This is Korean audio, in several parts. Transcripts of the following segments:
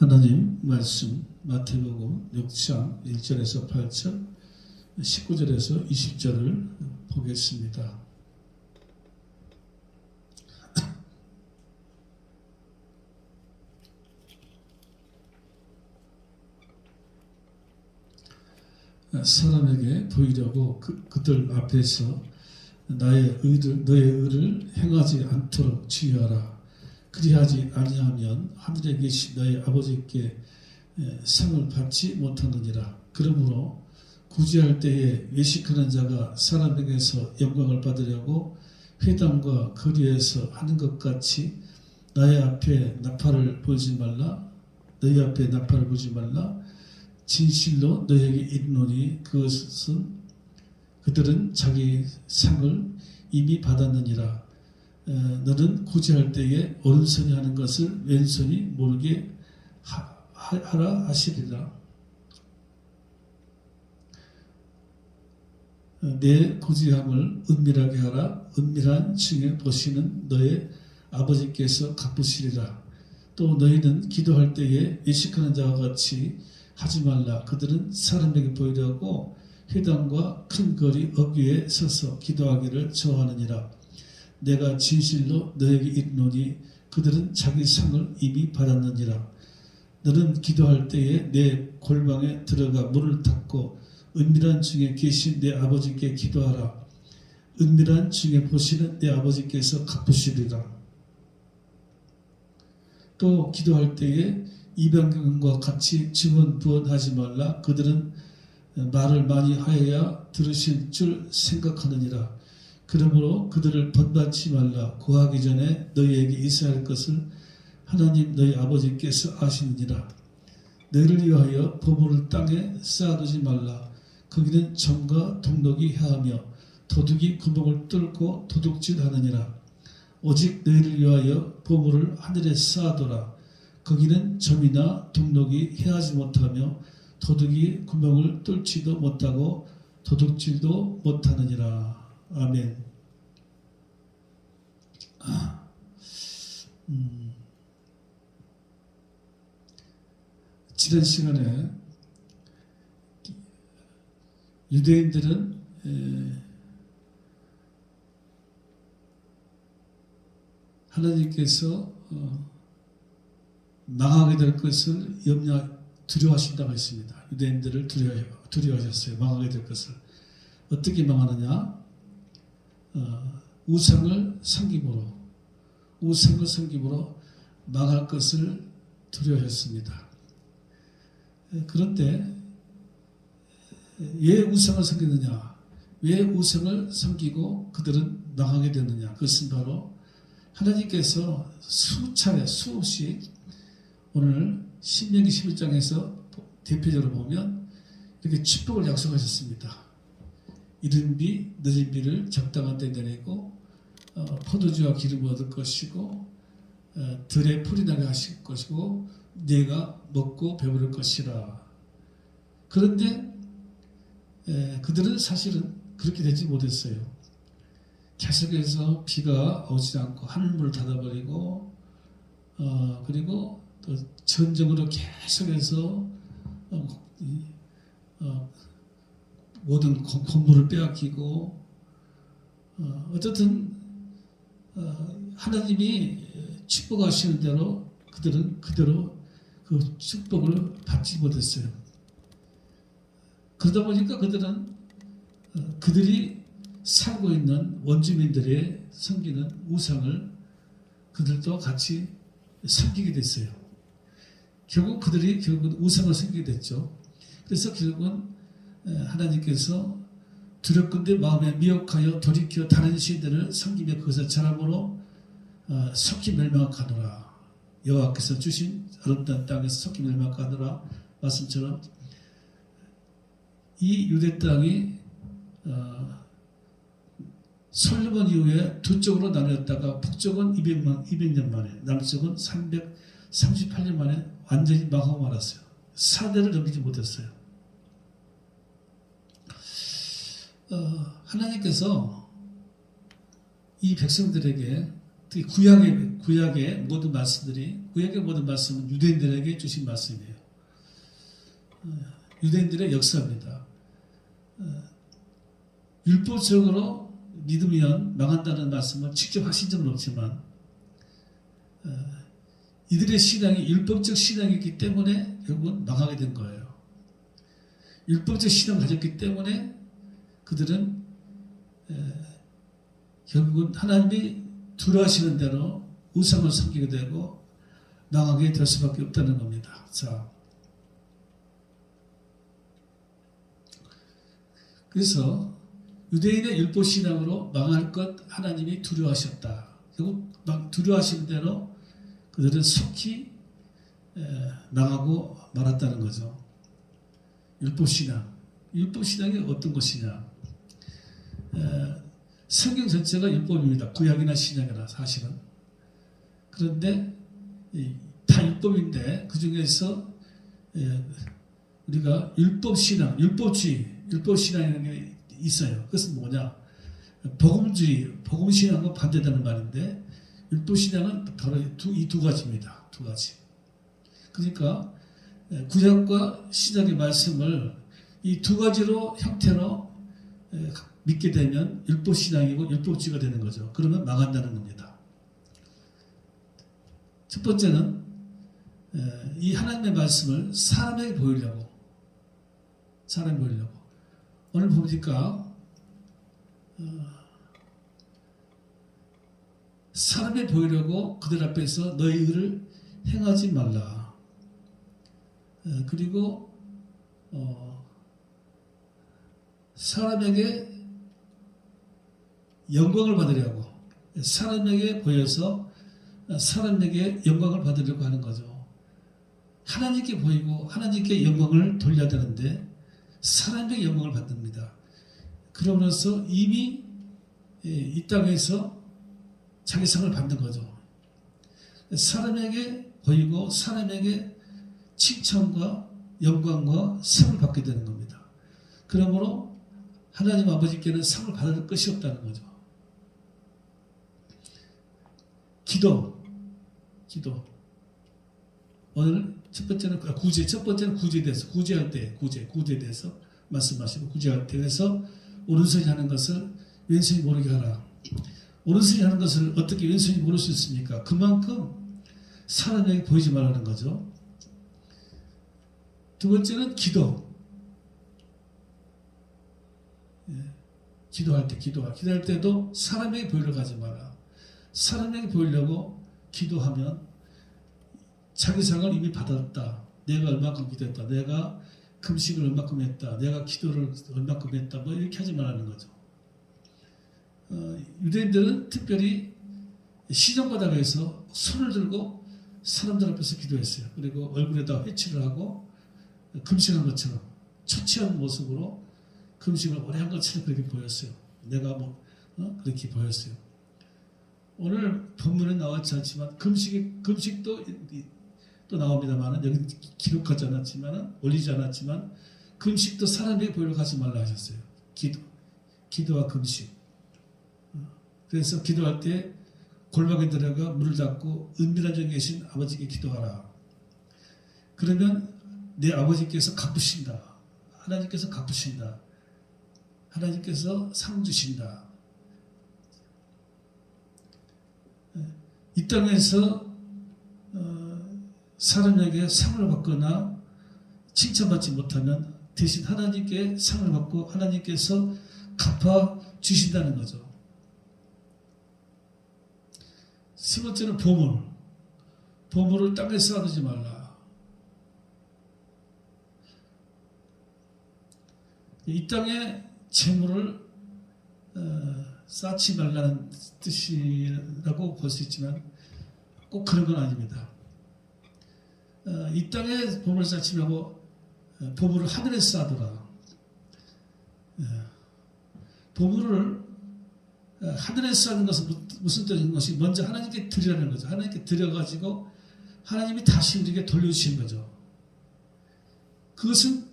하나님 말씀 마태복음 6장 1절에서 8절, 19절에서 20절을 보겠습니다. 사람에게 보이려고 그들 앞에서 너의 의를 행하지 않도록 주의하라. 그리하지 아니하면 하늘에 계신 너의 아버지께 상을 받지 못하느니라. 그러므로 구제할 때에 외식하는 자가 사람에게서 영광을 받으려고 회당과 거리에서 하는 것 같이 너희 앞에 나팔을 불지 말라. 진실로 너희에게 이르노니 그들은 자기 상을 이미 받았느니라. 너는 구제할 때에 오른손이 하는 것을 왼손이 모르게 하라 하시리라. 내 구제함을 은밀하게 하라. 은밀한 층에 보시는 너의 아버지께서 갚으시리라. 또 너희는 기도할 때에 외식하는 자와 같이 하지 말라. 그들은 사람에게 보이려고 회당과 큰 거리 어귀에 서서 기도하기를 좋아하느니라. 내가 진실로 너에게 이르노니 그들은 자기 상을 이미 받았느니라. 너는 기도할 때에 내 골방에 들어가 문을 닫고 은밀한 중에 계신 내 아버지께 기도하라. 은밀한 중에 보시는 내 아버지께서 갚으시리라. 또 기도할 때에 이방인과 같이 증언부언하지 말라. 그들은 말을 많이 하여야 들으실 줄 생각하느니라. 그러므로 그들을 번받지 말라. 고하기 전에 너희에게 있어야 할 것을 하나님 너희 아버지께서 아시느니라. 너희를 위하여 보물을 땅에 쌓아두지 말라. 거기는 점과 동록이 해하며 도둑이 구멍을 뚫고 도둑질하느니라. 오직 너희를 위하여 보물을 하늘에 쌓아둬라. 거기는 점이나 동록이 해하지 못하며 도둑이 구멍을 뚫지도 못하고 도둑질도 못하느니라. 아멘. 지난 시간에 유대인들은 하나님께서 망하게 될 것을 두려워하신다고 했습니다. 유대인들을 두려워하셨어요. 망하게 될 것을. 어떻게 망하느냐? 우상을 섬김으로 망할 것을 두려워했습니다. 그런데 왜 우상을 섬기느냐? 왜 우상을 섬기고 그들은 망하게 되느냐? 그것은 바로 하나님께서 수없이 오늘 신명기 11장에서 대표적으로 보면 이렇게 축복을 약속하셨습니다. 이른 비 늦은 비를 적당한 때 내리고 포도주와 기름을 얻을 것이고 들에 풀이 나게 하실 것이고 네가 먹고 배부를 것이라. 그런데 그들은 사실은 그렇게 되지 못했어요. 계속해서 비가 오지 않고 하늘문을 닫아버리고 그리고 또 전쟁으로 계속해서 모든 건물을 빼앗기고 어쨌든 하나님이 축복하시는 대로 그들은 그대로 그 축복을 받지 못했어요. 그러다 보니까 그들은 그들이 살고 있는 원주민들의 섬기는 우상을 그들도 같이 섬기게 됐어요. 결국은 우상을 섬기게 됐죠. 그래서 결국은 하나님께서 두렵건대 마음에 미혹하여 돌이켜 다른 신들을 섬기며 그것을 잘함으로 속히 멸망하노라. 여호와께서 주신 아름다운 땅에서 속히 멸망하노라 말씀처럼 이 유대 땅이 솔로몬 이후에 두 쪽으로 나뉘었다가 북쪽은 200년 만에 남쪽은 338년 만에 완전히 망하고 말았어요. 4대를 넘기지 못했어요. 하나님께서 이 백성들에게 특히 구약의 모든 말씀들이 구약의 모든 말씀은 유대인들에게 주신 말씀이에요. 유대인들의 역사입니다. 율법적으로 믿으면 망한다는 말씀을 직접 하신 적은 없지만 이들의 신앙이 율법적 신앙이기 때문에 결국은 망하게 된 거예요. 율법적 신앙을 가졌기 때문에 그들은 결국은 하나님이 두려워하시는 대로 우상을 섬기게 되고 망하게 될 수밖에 없다는 겁니다. 자, 그래서 유대인의 율법 신앙으로 망할 것 하나님이 두려워하셨다. 결국 두려워하시는 대로 그들은 속히 망하고 말았다는 거죠. 율법 신앙. 율법 신앙이 어떤 것이냐? 성경 전체가 율법입니다. 구약이나 신약이나 사실은. 그런데 다 율법인데 그 중에서 우리가 율법 신앙, 율법 신앙이라는 게 있어요. 그것은 뭐냐? 복음주의, 복음 신앙과 반대되는 말인데 율법 신앙은 바로 이 두 가지입니다. 두 가지. 그러니까 구약과 신약의 말씀을 이 두 가지로 형태로 믿게 되면 율법 신앙이고 율법주의가 되는 거죠. 그러면 망한다는 겁니다. 첫 번째는 이 하나님의 말씀을 사람에게 보이려고 오늘 보니까 사람에 보이려고 그들 앞에서 너희 의를 행하지 말라. 그리고 사람에게 영광을 받으려고 사람에게 보여서 사람에게 영광을 받으려고 하는 거죠. 하나님께 보이고 하나님께 영광을 돌려야 되는데 사람에게 영광을 받습니다. 그러면서 이미 이 땅에서 자기 상을 받는 거죠. 사람에게 보이고 사람에게 칭찬과 영광과 상을 받게 되는 겁니다. 그러므로 하나님 아버지께는 상을 받을 것이 없다는 거죠. 기도. 오늘 첫 번째는 구제에 대해서 구제에 대해서 말씀하시고 구제할 때 그래서 오른손이 하는 것을 왼손이 모르게 하라. 오른손이 하는 것을 어떻게 왼손이 모를 수 있습니까? 그만큼 사람에게 보이지 말라는 거죠. 두 번째는 기도. 기도할 때도 사람에게 보이려고 하지 마라. 사람에게 보이려고 기도하면 자기 상을 이미 받았다. 내가 얼마큼 기도했다. 내가 금식을 얼마큼 했다. 내가 기도를 얼마큼 했다. 뭐 이렇게 하지 말라는 거죠. 유대인들은 특별히 시정바닥에서 손을 들고 사람들 앞에서 기도했어요. 그리고 얼굴에다 회칠을 하고 금식한 것처럼 초췌한 모습으로 금식을 오래 한 것처럼 그렇게 보였어요. 내가 그렇게 보였어요. 오늘 본문에 나왔지 않지만 금식도 또 나옵니다만은 여기 기록하지 않았지만은 올리지 않았지만 금식도 사람에게 보이려고 하지 말라 하셨어요. 기도와 금식. 그래서 기도할 때 골방에 들어가 문을 닫고 은밀한 중에 계신 아버지께 기도하라. 그러면 내 아버지께서 갚으신다. 하나님께서 갚으신다. 하나님께서 상 주신다. 이 땅에서 사람에게 상을 받거나 칭찬받지 못하면 대신 하나님께 상을 받고 하나님께서 갚아 주신다는 거죠. 세 번째는 보물. 보물을 땅에 쌓아두지 말라. 이 땅에 재물을 쌓지 말라는 뜻이라고 볼 수 있지만 꼭 그런 건 아닙니다. 이 땅에 보물을 쌓지 말고 보물을 하늘에 쌓아두라. 보물을 하늘에 쌓는 것은 무슨 뜻인 것이 먼저 하나님께 드리라는 거죠. 하나님께 드려가지고 하나님이 다시 우리에게 돌려주시는 거죠. 그것은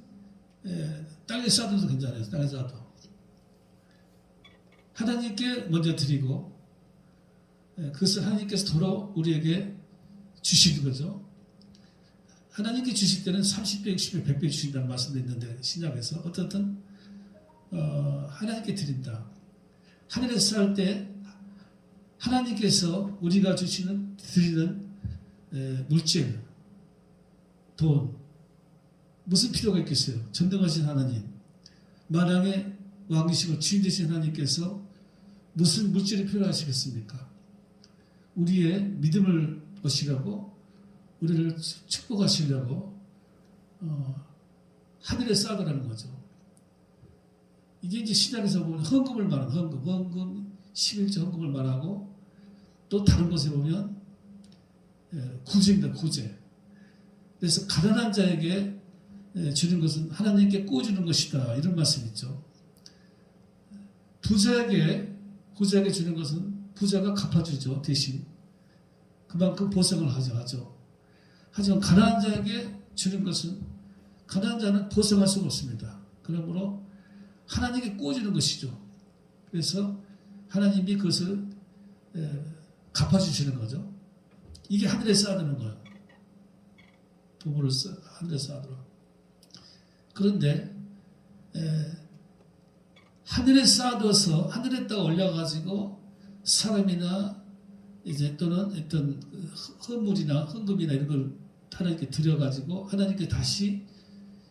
땅에 쌓아도 괜찮아요. 땅에 쌓아도. 하나님께 먼저 드리고 그것을 하나님께서 도로 우리에게 주시는 거죠. 하나님께 주실 때는 30배, 60배, 100배 주신다는 말씀도 있는데 신약에서 어떻든 하나님께 드린다. 하늘에서 살 때 하나님께서 우리가 드리는 물질, 돈, 무슨 필요가 있겠어요? 전능하신 하나님, 만왕의 왕이시고 주인 되신 하나님께서 무슨 물질이 필요하시겠습니까? 우리의 믿음을 보시려고, 우리를 축복하시려고 하늘에 쌓아두라는 거죠. 이게 이제 신약에서 보면 헌금을 말하는 헌금 11조 헌금을 말하고, 또 다른 곳에 보면 구제입니다. 구제. 그래서 가난한 자에게 주는 것은 하나님께 꾸어주는 것이다. 이런 말씀이 있죠. 부자에게 주는 것은 부자가 갚아주죠. 대신 그만큼 보상을 하죠. 하지만 가난한 자에게 주는 것은 가난한 자는 보상할 수가 없습니다. 그러므로 하나님께 꾸어주는 것이죠. 그래서 하나님이 그것을 갚아주시는 거죠. 이게 하늘에 쌓아두는 거예요. 부부를 하늘에 쌓아두라. 그런데 하늘에 쌓아둬서 하늘에다가 올려가지고 사람이나 이제 또는 어떤 헌물이나 헌금이나 이런 걸 하나님께 드려가지고 하나님께 다시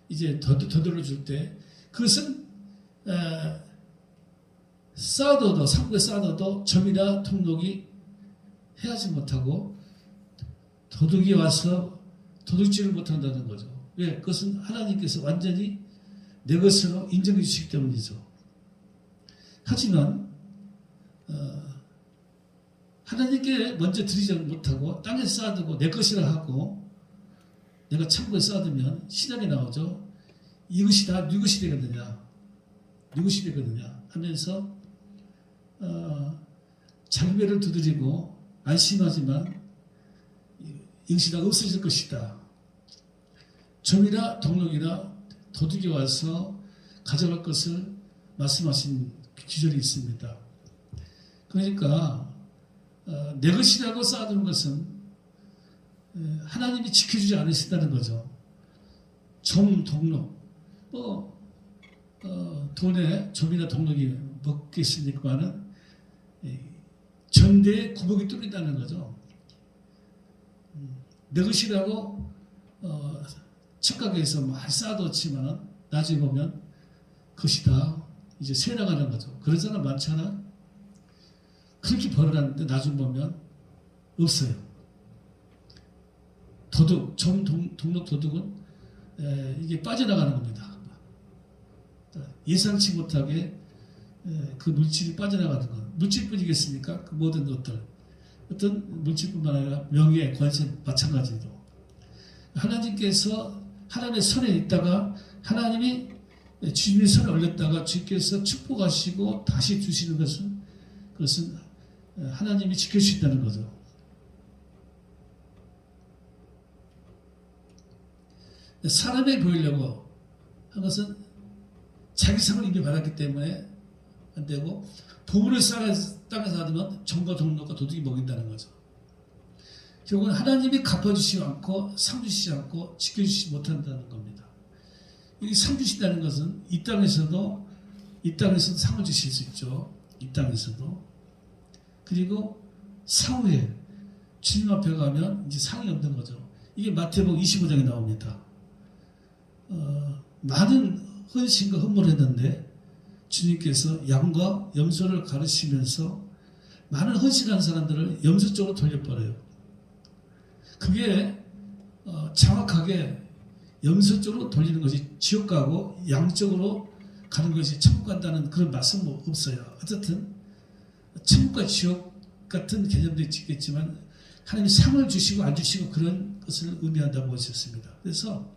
이제 더들어 줄 때 그것은 쌓아둬도 상부에 쌓아둬도 점이나 통록이 해하지 못하고 도둑이 와서 도둑질을 못한다는 거죠. 왜? 그것은 하나님께서 완전히 내 것으로 인정해 주시기 때문이죠. 하지만 하나님께 먼저 드리지 못하고 땅에 쌓아두고 내 것이라 하고 내가 창고에 쌓아두면 신약에 나오죠. 이것이 다 네 것이 되거든요. 네 것이 되거든요. 하면서 자기 배를 두드리고 안심하지만 이것이 다 없어질 것이다. 점이나 동록이나 도둑이 와서 가져갈 것을 말씀하신 기절이 있습니다. 그러니까 내 것이라고 쌓아두는 것은 하나님이 지켜주지 않으신다는 거죠. 점, 동록, 돈에 점이나 동록이 먹겠습니까만은 전대에 구멍이 뚫린다는 거죠. 내 것이라고 착각해서 많이 쌓아뒀지만 나중에 보면 그것이 다 이제 새 나가는 거죠. 그런 사람 많잖아. 그렇게 벌어놨는데 나중에 보면 없어요. 도둑, 동록 도둑은 이게 빠져나가는 겁니다. 예상치 못하게 그 물질이 빠져나가는 것. 물질뿐이겠습니까? 그 모든 것들. 어떤 물질뿐만 아니라 명예, 관세 마찬가지로. 하나님께서 하나님의 선에 있다가 하나님이 주님의 선에 올렸다가 주께서 축복하시고 다시 주시는 것은 그것은 하나님이 지켜주신다는 거죠. 사람에 보이려고 한 것은 자기 상을 이미 받았기 때문에 안 되고 보물을 땅에서 하면 점과 동록과 도둑이 먹인다는 거죠. 결국은 하나님이 갚아주시지 않고 상 주시지 않고 지켜주시지 못한다는 겁니다. 이 상 주신다는 것은 이 땅에서도 상을 주실 수 있죠. 이 땅에서도. 그리고 사후에 주님 앞에 가면 이제 상이 없는 거죠. 이게 마태복음 25장에 나옵니다. 많은 헌신과 헌물을 했는데 주님께서 양과 염소를 가르치면서 많은 헌신한 사람들을 염소 쪽으로 돌려버려요. 그게 정확하게 염소 쪽으로 돌리는 것이 지옥 가고 양쪽으로 가는 것이 천국 간다는 그런 말씀은 없어요. 어쨌든 천국과 지옥 같은 개념도 있겠지만 하나님이 상을 주시고 안 주시고 그런 것을 의미한다고 하셨습니다. 그래서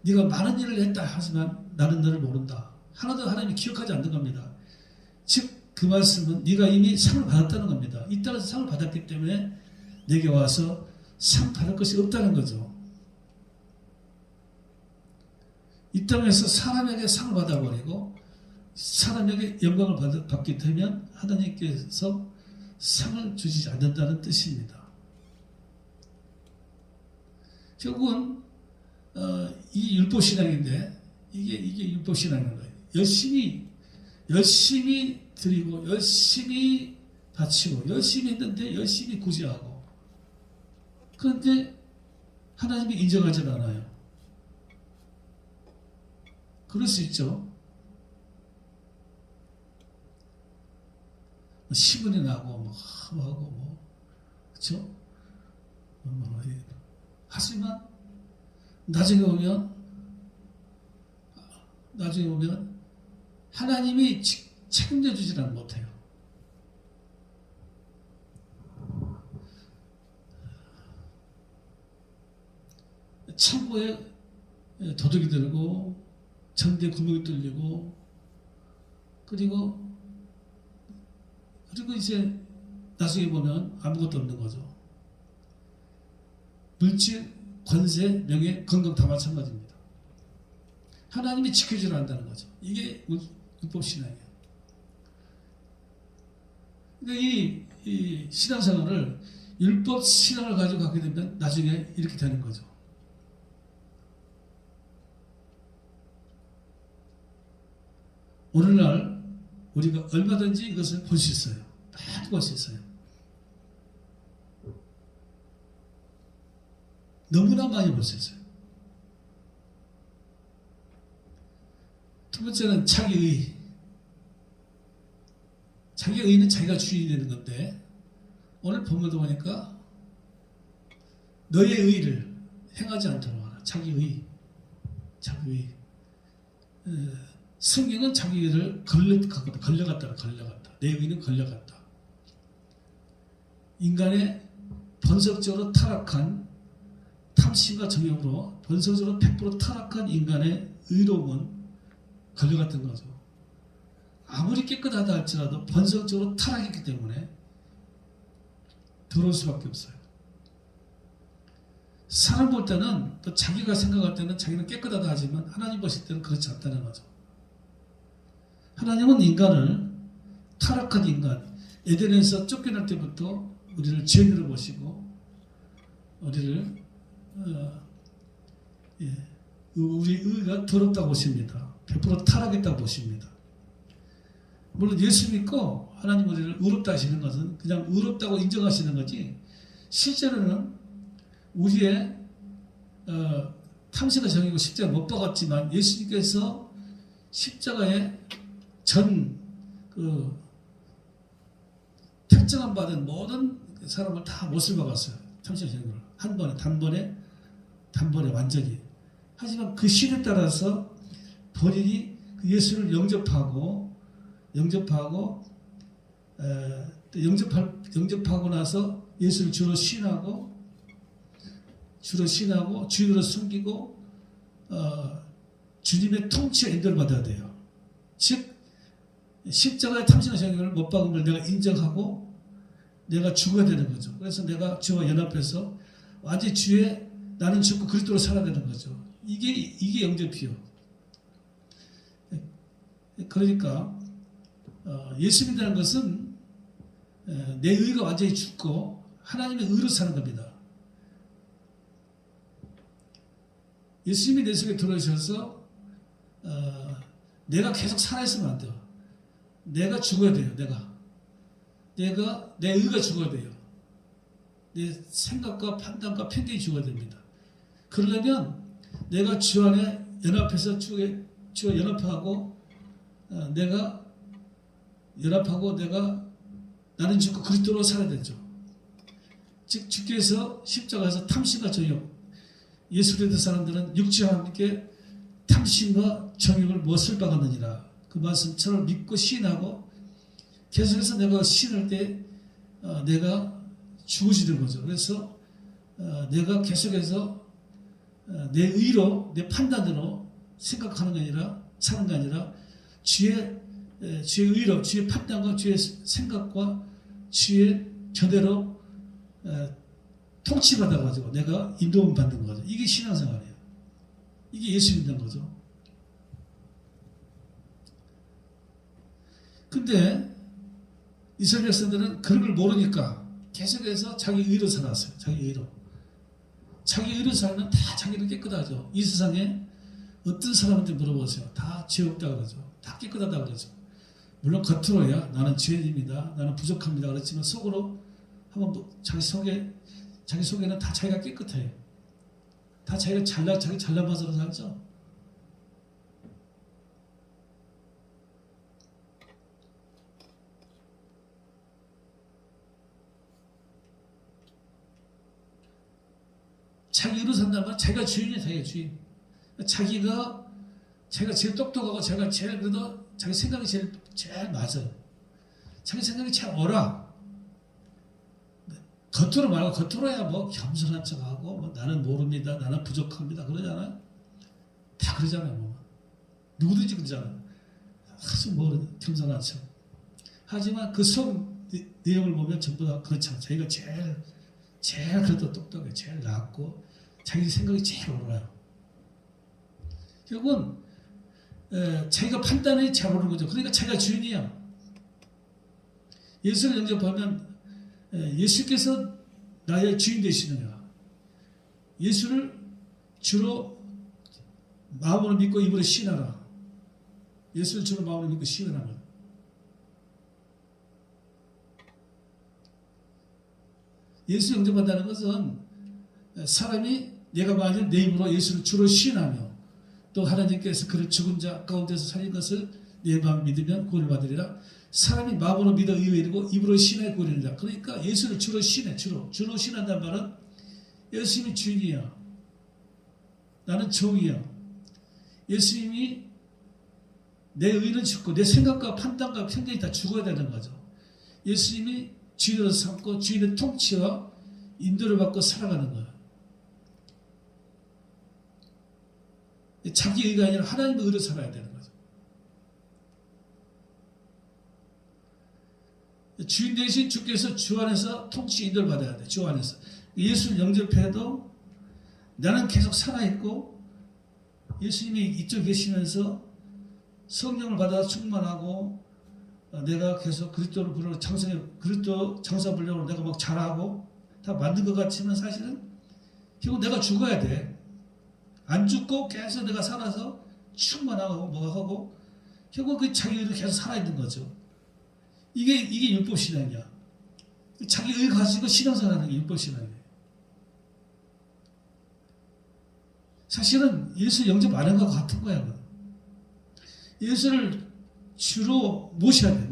네가 많은 일을 했다 하지만 나는 너를 모른다. 하나도 하나님이 기억하지 않는 겁니다. 즉 그 말씀은 네가 이미 상을 받았다는 겁니다. 이 땅에서 상을 받았기 때문에 내게 와서 상 받을 것이 없다는 거죠. 이 땅에서 사람에게 상을 받아버리고 사람에게 영광을 받게 되면 하나님께서 상을 주지 않는다는 뜻입니다. 결국은 이게 율법신앙인데 이게 율법신앙인 거예요. 열심히 드리고 열심히 바치고 열심히 했는데 열심히 구제하고, 그런데 하나님이 인정하지 않아요. 그럴 수 있죠. 시문이 나고 하고 그렇죠? 하지만 나중에 오면 하나님이 책임져 주지는 못해요. 창고에 도둑이 들고 전대 구멍이 뚫리고 그리고 이제 나중에 보면 아무것도 없는 거죠. 물질, 권세, 명예, 건강 다 마찬가지입니다. 하나님이 지켜주려 한다는 거죠. 이게 율법신앙이에요. 그러니까 이 신앙생활을 율법신앙을 가지고 가게 되면 나중에 이렇게 되는 거죠. 오늘날 우리가 얼마든지 이것을 볼 수 있어요. 많이 볼 수 있어요. 너무나 많이 볼 수 있어요. 두 번째는 자기의. 자기의는 자기가 주인이 되는 건데, 오늘 본문도 보니까 너의 의를 행하지 않도록 하라. 자기의. 성경은 자기를 걸려갔다. 내 의는 걸려갔다. 인간의 본성적으로 타락한 탐심과 정욕으로 본성적으로 100% 타락한 인간의 의로움은 걸려갔던 거죠. 아무리 깨끗하다 할지라도 본성적으로 타락했기 때문에 더러울 수밖에 없어요. 사람 볼 때는 또 자기가 생각할 때는 자기는 깨끗하다 하지만 하나님 보실 때는 그렇지 않다는 거죠. 하나님은 인간을, 타락한 인간, 에덴에서 쫓겨날 때부터 우리를 죄인으로 보시고 우리를 우리 의가 더럽다고 보십니다. 100% 타락했다고 보십니다. 물론 예수 믿고 하나님 우리를 의롭다 하시는 것은 그냥 의롭다고 인정하시는 거지, 실제로는 우리의 탐심과 정욕을 십자가에 못 박았지만 예수님께서 십자가에 택정함 받은 모든 사람을 다 못을 박았어요. 탐심과 정욕을 한 번에 단번에 완전히. 하지만 그 신에 따라서 본인이 그 예수를 영접하고 영접하고 나서 예수를 주로 신하고 주인으로 섬기고 주님의 통치에 인도를 받아야 돼요. 즉 십자가의 탐심과 정욕을 못 박은 걸 내가 인정하고 내가 죽어야 되는 거죠. 그래서 내가 주와 연합해서 완전히 주의 나는 죽고 그리스도로 살아야 되는 거죠. 이게 영접이요. 그러니까 예수 믿는다는 것은 내 의가 완전히 죽고 하나님의 의로 사는 겁니다. 예수님이 내 속에 들어오셔서 내가 계속 살아있으면 안 돼요. 내가 죽어야 돼요. 내 의가 죽어야 돼요. 내 생각과 판단과 편견이 죽어야 됩니다. 그러려면 내가 주 안에 연합해서 주와 연합하고 내가 나는 죽고 그리스도로 살아야 되죠. 즉 주께서 십자가에서 탐심과 정욕, 예수 믿는 사람들은 육체와 함께 탐심과 정욕을 무엇을 박았느니라. 그 말씀처럼 믿고 시인하고 계속해서 내가 시인할 때 내가 죽어지는 거죠. 그래서 내가 계속해서 내 의로, 내 판단으로 생각하는 게 아니라 사는 게 아니라 주의 의로, 주의 판단과 주의 생각과 주의 견해로 통치받아가지고 내가 인도움 받는 거죠. 이게 신앙생활이에요. 이게 예수 믿는 거죠. 근데 이스라엘 백성들은 그런 걸 모르니까 계속해서 자기 의로 살았어요. 자기 의로. 자기 의로 살면 다 자기는 깨끗하죠. 이 세상에 어떤 사람한테 물어보세요. 다 죄 없다 그러죠. 다 깨끗하다 그러죠. 물론 겉으로야 나는 죄인입니다. 나는 부족합니다. 그렇지만 속으로 한번 자기 속에는 다 자기가 깨끗해요. 다 자기 잘난 맛으로 살죠. 자기 의로 산단 말은 자기가 주인이에요. 자기가 주인. 자기가 제일 똑똑하고 자기가 제일 그래도 자기 생각이 제일 맞아요. 자기 생각이 제일 옳아. 겉으로 말하고 겉으로야 뭐 겸손한 척하고 뭐 나는 모릅니다. 나는 부족합니다. 그러잖아요. 다 그러잖아요. 뭐. 누구든지 그러잖아요. 아주 뭐 겸손한 척. 하지만 그 속 내용을 보면 전부 다 그렇잖아요. 자기가 제일 그래도 똑똑해. 제일 낫고 자기 생각이 제일 옳아요. 결국은 자기가 판단이 잘 오르는 거죠. 그러니까 자기가 주인이야. 예수를 영접하면 예수께서 나의 주인 되시느냐. 예수를 주로 마음으로 믿고 입으로 신하라. 예수를 주로 마음으로 믿고 신하라. 예수 영접한다는 것은 사람이 내가 만일 내 입으로 예수를 주로 신하며 또 하나님께서 그를 죽은 자 가운데서 살린 것을 내 마음 믿으면 구원을 받으리라. 사람이 마음으로 믿어 의에 이르고 입으로 신하여 구원을 이르리라. 그러니까 예수를 주로 신해. 주로 신한다는 말은 예수님이 주인이야. 나는 종이야. 예수님이 내 의는 죽고 내 생각과 판단과 편견이 다 죽어야 되는 거죠. 예수님이 주인으로 삼고 주인의 통치와 인도를 받고 살아가는 거예요. 자기 의가 아니라 하나님의 의로 살아야 되는 거죠. 주인 대신 주께서 주 안에서 통치 인도를 받아야 돼. 주 안에서. 예수를 영접해도 나는 계속 살아있고 예수님이 이쪽 계시면서 성령을 받아 충만하고 내가 계속 그리스도를 부르고 그리스도 장사 부려고 내가 막 잘하고 다 만든 것 같지만 사실은 결국 내가 죽어야 돼. 안 죽고 계속 내가 살아서 충만하고 뭐가 하고 결국 그 자기 의로 계속 살아있는 거죠. 이게 율법신앙이야. 자기 의 가지고 신앙생활하는 게 율법신앙이에요. 사실은 예수 영접 안 한 것 같은 거야. 예수를 주로 모셔야 돼.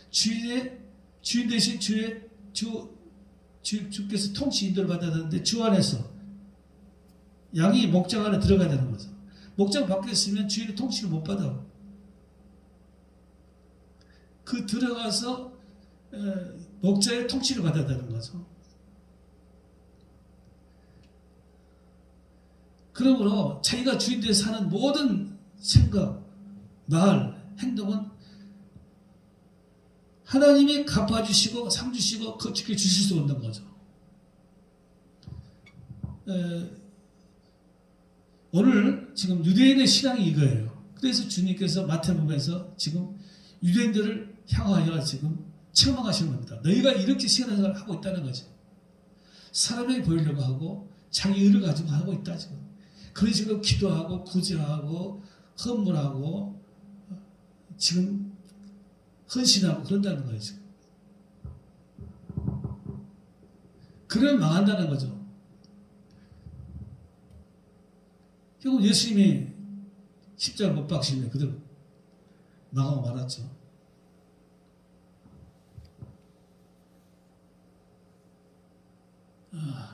주인 대신 주께서 통치 인도를 받아야 되는데 주 안에서 양이 목장 안에 들어가야 되는 거죠. 목장 밖에 있으면 주인의 통치를 못 받아. 그 들어가서 목자의 통치를 받아야 되는 거죠. 그러므로 자기가 주인 되어 사는 모든 생각, 말, 행동은 하나님이 갚아주시고 상 주시고 거치게 주실 수 없는 거죠. 오늘 지금 유대인의 신앙이 이거예요. 그래서 주님께서 마태복음에서 지금 유대인들을 향하여 지금 책망하시는 겁니다. 너희가 이렇게 신앙생활을 하고 있다는 거죠. 사람에게 보이려고 하고 자기 의를 가지고 하고 있다 지금. 그런 식으로 기도하고 구제하고 헌물하고 지금 헌신하고 그런다는 거예요. 지금. 그러면 망한다는 거죠. 결국 예수님이 십자가 못 박히면 그대로 망하고 말았죠.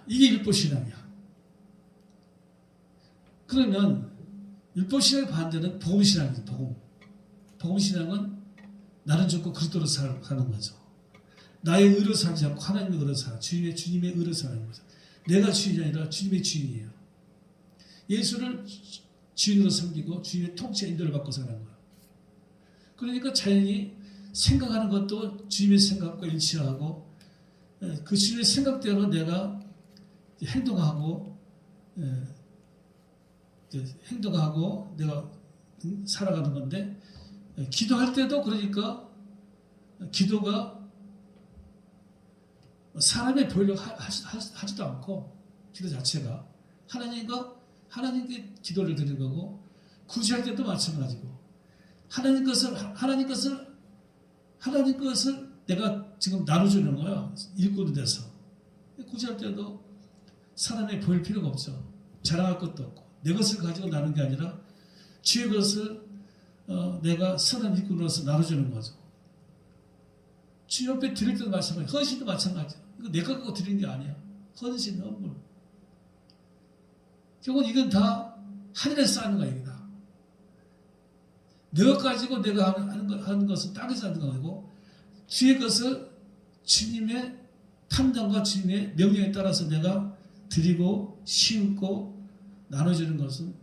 이게 율법신앙이야. 그러면 율법신앙의 반대는 복음신앙이죠. 복음신앙은 나는 죽고 그리스도로 살아가는 거죠. 나의 의로 살지 않고 하나님의 의로 살아. 주님의 의로 사는 거죠. 내가 주인이 아니라 주님의 주인이에요. 예수를 주인으로 섬기고 주님의 통치와 인도를 받고 사는 거예요. 그러니까 자연히 생각하는 것도 주님의 생각과 일치하고 그 주님의 생각대로 내가 행동하고 내가 살아가는 건데 기도할 때도 그러니까 기도가 사람의 보이려고 하지도 않고 기도 자체가 하나님께 기도를 드리는 거고 구제할 때도 마찬가지고 하나님 것을 내가 지금 나눠주는 거야. 일꾼이 돼서. 구제할 때도 사람에 보일 필요가 없죠. 자랑할 것도 없고 내 것을 가지고 나누는 게 아니라 주의 것을 내가 선한 일꾼으로서 나눠주는 거죠. 주 옆에 드릴 때도 마찬가지, 헌신도 마찬가지야. 이거 내가 갖고 드리는 게 아니야. 헌신, 헌물. 결국은 이건 다 하늘에서 하는 거야, 이게 다. 내가 가지고 내가 하는 것은 땅에서 하는 거고, 주의 것을 주님의 탐단과 주님의 명령에 따라서 내가 드리고, 심고, 나눠주는 것은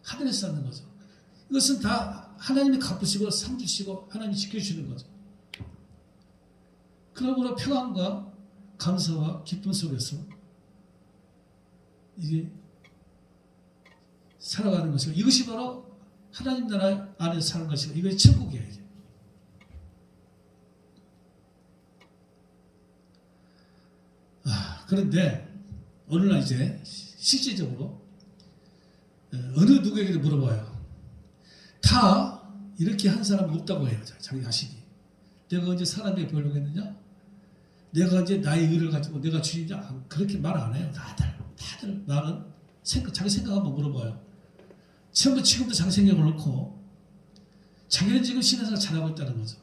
하늘에서 하는 거죠. 이것은 다 하나님이 갚으시고, 상 주시고, 하나님이 지켜주시는 거죠. 그러므로 평안과 감사와 기쁨 속에서 이게 살아가는 것이고 이것이 바로 하나님 나라 안에서 사는 것이고 이것이 천국이에요. 이제. 그런데 오늘날 이제 실질적으로 어느 누구에게도 물어봐요. 다 이렇게 한 사람은 없다고 해요. 자기 자신이. 내가 언제 사람에게 보이려고 했느냐? 내가 이제 나의 의를 가지고 내가 주인이냐? 그렇게 말 안 해요. 다들 말은 자기 생각 한번 물어봐요. 지금도 자기 생각을 놓고 자기는 지금 신앙생활 잘하고 있다는 거죠.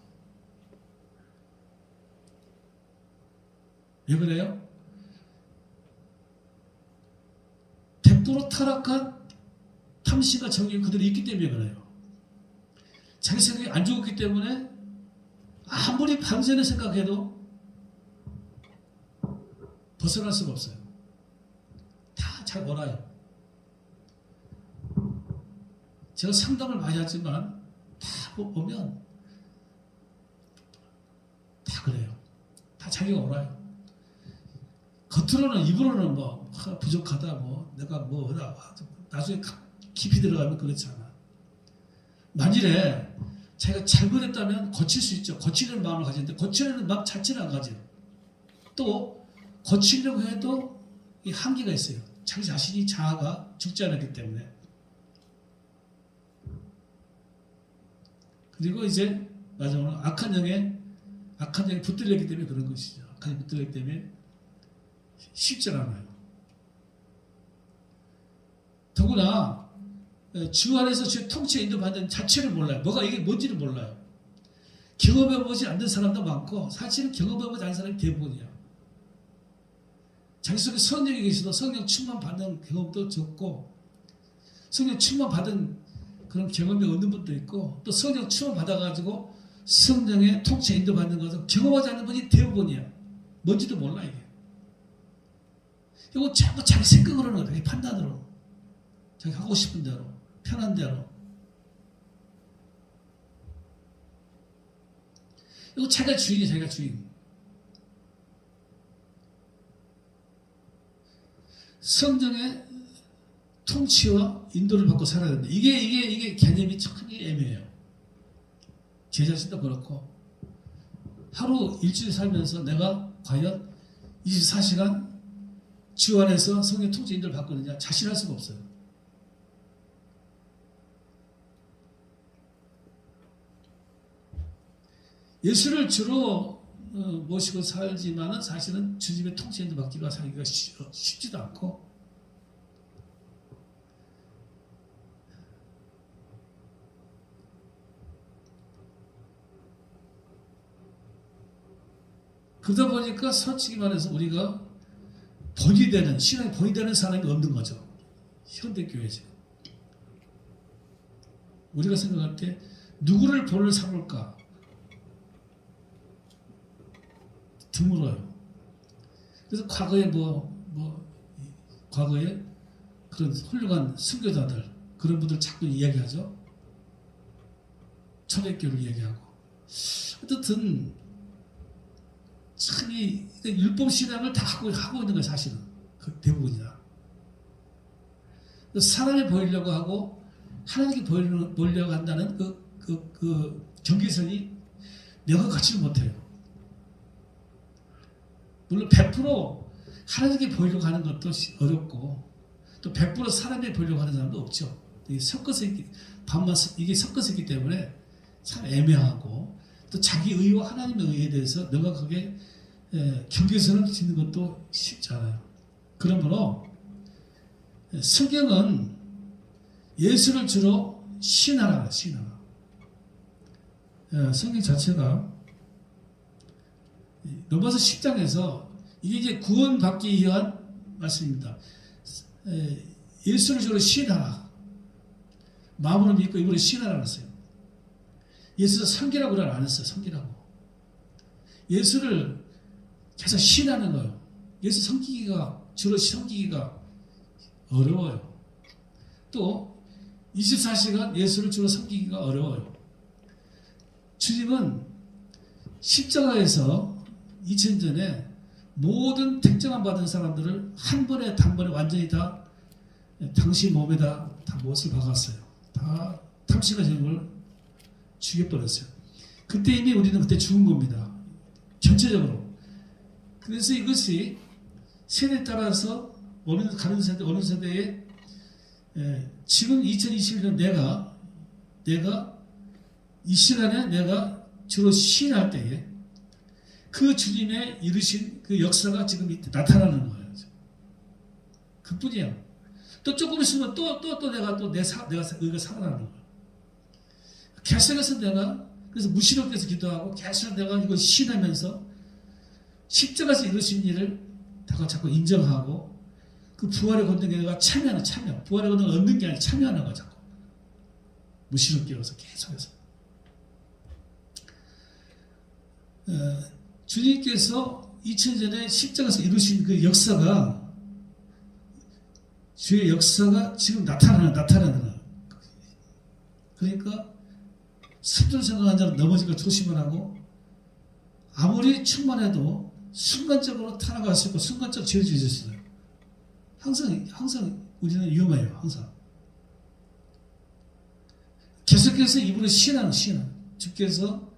왜 그래요? 100% 타락한 탐심과 정욕이 그대로 있기 때문에 그래요. 자기 생각이 안 죽었기 때문에 아무리 밤새는 생각해도 벗어날 수가 없어요. 다 잘 몰아요. 제가 상담을 많이 하지만 다 보면 다 그래요. 다 자기가 몰아요. 겉으로는 입으로는 뭐 부족하다 뭐 내가 뭐 나중에 깊이 들어가면 그렇지 않아. 만일에 자기가 잘못했다면 고칠 수 있죠. 고치려는 마음을 가지는데 고치려는 마음 자체는 안 가져요. 또 고치려고 해도 이 한계가 있어요. 자기 자신이 자아가 죽지 않았기 때문에. 그리고 이제 마지막으로 악한 영에 붙들렸기 때문에 그런 것이죠. 악한 영에 붙들렸기 때문에 쉽지 않아요. 더구나 주 안에서 주의 통치에 인도받는 자체를 몰라요. 이게 뭔지를 몰라요. 경험해보지 않는 사람도 많고 사실은 경험해보지 않는 사람이 대부분이야. 자기 속에 성령이 계시도 성령 충만 받는 경험도 적고 성령 충만 받은 그런 경험이 없는 분도 있고 또 성령 충만 받아가지고 성령의 통치에 인도받는 것을 경험하지 않는 분이 대부분이야. 뭔지도 몰라 이게. 이거 전부 자기 생각으로 하는 거야. 자기 판단으로. 자기 하고 싶은 대로. 편한 대로. 이거 자기가 주인이야. 자기가 주인. 성령의 통치와 인도를 받고 살아야 된다. 이게 개념이 참 애매해요. 제 자신도 그렇고 하루 일주일 살면서 내가 과연 24시간 주 안에서 성령 통치 인도를 받고 있느냐 자신할 수가 없어요. 예수를 주로 모시고 살지만은 사실은 주님의 통치 인도 받기가 살기가 쉽지도 않고 그러다 보니까 솔직히 말해서 우리가 본이 되는 신앙이 본이 되는 사람이 없는 거죠. 현대교회 지금 우리가 생각할 때 누구를 본을 삼을까 드물어요. 그래서 과거에 과거에 그런 훌륭한 선교자들 그런 분들 자꾸 이야기하죠. 초대교를 이야기하고 어쨌든 참 이 율법 신앙을 다 하고 있는 거예요. 사실은 그 대부분이다. 사람이 보이려고 하고 하나님께 보이려고 한다는 그 경계선이 내가 갖지를 못해요. 물론 100% 하나님께 보이려고 하는 것도 어렵고 또 100% 사람에게 보이려고 하는 사람도 없죠. 이게 섞어서 반만 이게 섞어서 있기 때문에 참 애매하고 또 자기 의와 하나님의 의에 대해서 명확하게 경계선을 짓는 것도 쉽지 않아요. 그러므로 성경은 예수를 주로 신하라. 성경 자체가 로마서 10장에서 이게 이제 구원받기 위한 말씀입니다. 예수를 주로 신하라. 마음으로 믿고 입으로 신하라 했어요. 예수를 섬기라고 안 했어요. 섬기라고. 예수를 계속 신하는 거예요. 예수 섬기기가 주로 섬기기가 어려워요. 또 24시간 예수를 주로 섬기기가 어려워요. 주님은 십자가에서 2000전에 모든 택정함 받은 사람들을 한 번에 단번에 완전히 다 당신 몸에다 다 못을 박았어요. 다 탐식한 제목을 죽여버렸어요. 그때 이미 우리는 그때 죽은 겁니다. 전체적으로. 그래서 이것이 세대에 따라서 어느 세대에 지금 2021년 내가 이 시간에 내가 주로 시인할 때에 그 주님의 이루신 그 역사가 지금 나타나는 거예요. 그뿐이야. 또 조금 있으면 또 내가 의가 살아나는 거예요. 계속해서 내가 그래서 무시롭게서 기도하고 계속 내가 이걸 시인하면서 십자가에서 이루신 일을 내가 자꾸 인정하고 그 부활의 권능에 내가 참여. 부활의 권능을 얻는 게 아니라 참여하는 거야 자꾸. 무시롭게 해서 계속해서. 주님께서 2000전에 십자가에서 이루신 그 역사가 주의 역사가 지금 나타나는 거야. 그러니까 습도를 생각한 자는 넘어질 걸 조심을 하고 아무리 충만해도 순간적으로 타락할 수 있고 순간적으로 죄를 지을 수 있어요. 항상 우리는 위험해요. 항상. 계속해서 입으로 신하는 주께서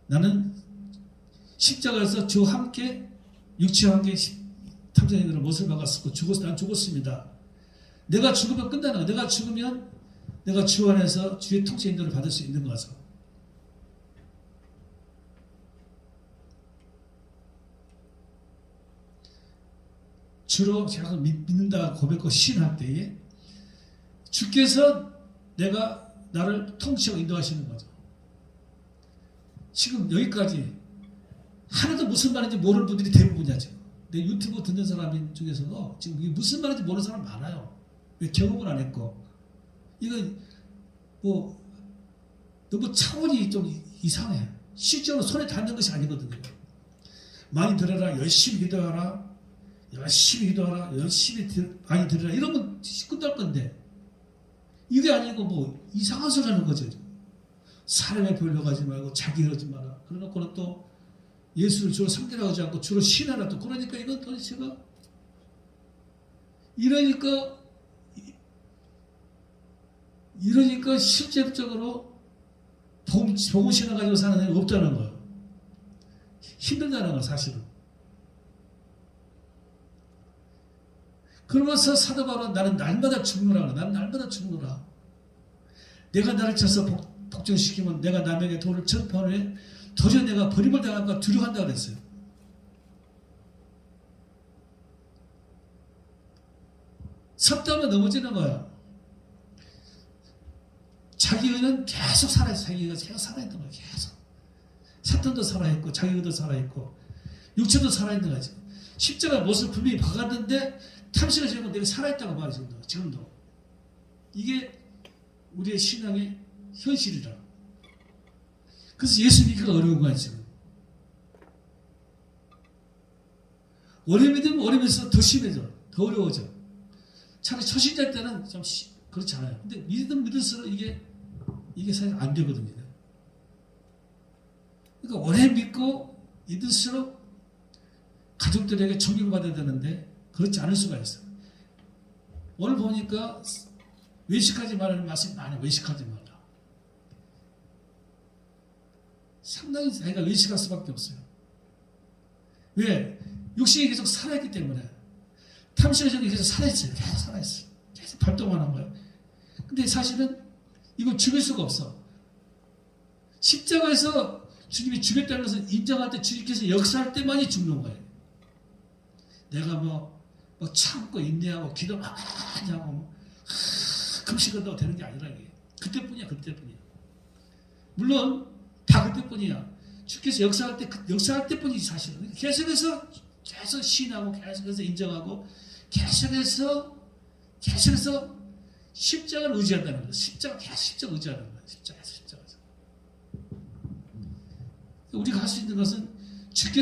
나는 십자가에서 주와 함께 육체와 함께 탐정인들을 못을 박았고 난 죽었습니다. 내가 죽으면 끝나는 거야. 내가 죽으면 내가 주 안에서 주의 통치 인도를 받을 수 있는 거죠. 주로 제가 믿는다 고백하고 신할 때에 주께서 나를 통치하고 인도하시는 거죠. 지금 여기까지 하나도 무슨 말인지 모르는 분들이 대부분이야 지금. 내 유튜브 듣는 사람 중에서도 지금 이게 무슨 말인지 모르는 사람 많아요. 왜 경험을 안 했고. 이건 너무 차원이 좀 이상해. 실제로 손에 닿는 것이 아니거든요. 많이 들어라, 열심히 기도하라, 많이 들어라 이러면 끝날 건데 이게 아니고 이상한 소리 하는 거죠. 사람에 보려고 하지 말고 자기 그러지 마라. 그러놓고는 또 예수를 주로 섬기라고 하지 않고 주로 신하라 또 그러니까 이건 도대체가 이러니까 실질적으로 복음 신화 가지고 사는 애가 없다는 거예요. 힘들다는 거예요, 사실은. 그러면서 사도 바울은 나는 날마다 죽노라. 나는 날마다 죽노라. 내가 나를 쳐서 복종시키면 내가 남에게 돈을 전파하면 도저히 내가 버림을 당할까 두려워한다고 그랬어요. 섭다면 넘어지는 거야. 자기 의는 계속 살아있어. 자기가 계속 살아있는 거야. 계속. 사탄도 살아있고 자기 의도 살아있고 육체도 살아있는 거야. 지금. 십자가 못을 분명히 박았는데 탐식을 지으면 내가 살아있다고 말해 지금도. 이게 우리의 신앙의 현실이라. 그래서 예수 믿기가 어려운 거야 지금. 오래 믿으면 오래 믿을수록 더 심해져. 더 어려워져. 차라리 초신자 때는 좀 그렇지 않아요. 근데 믿을수록 이게 사실 안 되거든요. 그러니까 오래 믿고 믿을수록 가족들에게 존경받아야 되는데 그렇지 않을 수가 있어요. 오늘 보니까 외식하지 말라는 말씀이 많아요. 외식하지 말라. 상당히 자기가 외식할 수밖에 없어요. 왜? 육신이 계속 살아있기 때문에 탐심의 계속 살아있어요. 계속 살아있어요. 계속 발동을 하는 거예요. 근데 사실은 이걸 죽일 수가 없어. 십자가에서 주님이 죽였다는 것을 인정할 때 주님께서 역사할 때만이 죽는 거예요. 내가 뭐 참고 인내하고 기도 많이 하고 금식한다고 되는 게 아니라 이게 그때뿐이야. 물론 다 그때뿐이야. 주께서 역사할 때 역사할 때뿐이지 사실은. 계속 시인하고 계속해서 인정하고 계속해서 십자가를 의지한다는 거예요. 십자가 의지하는 거예요. 십자가. 우리가 할 수 있는 것은 주께서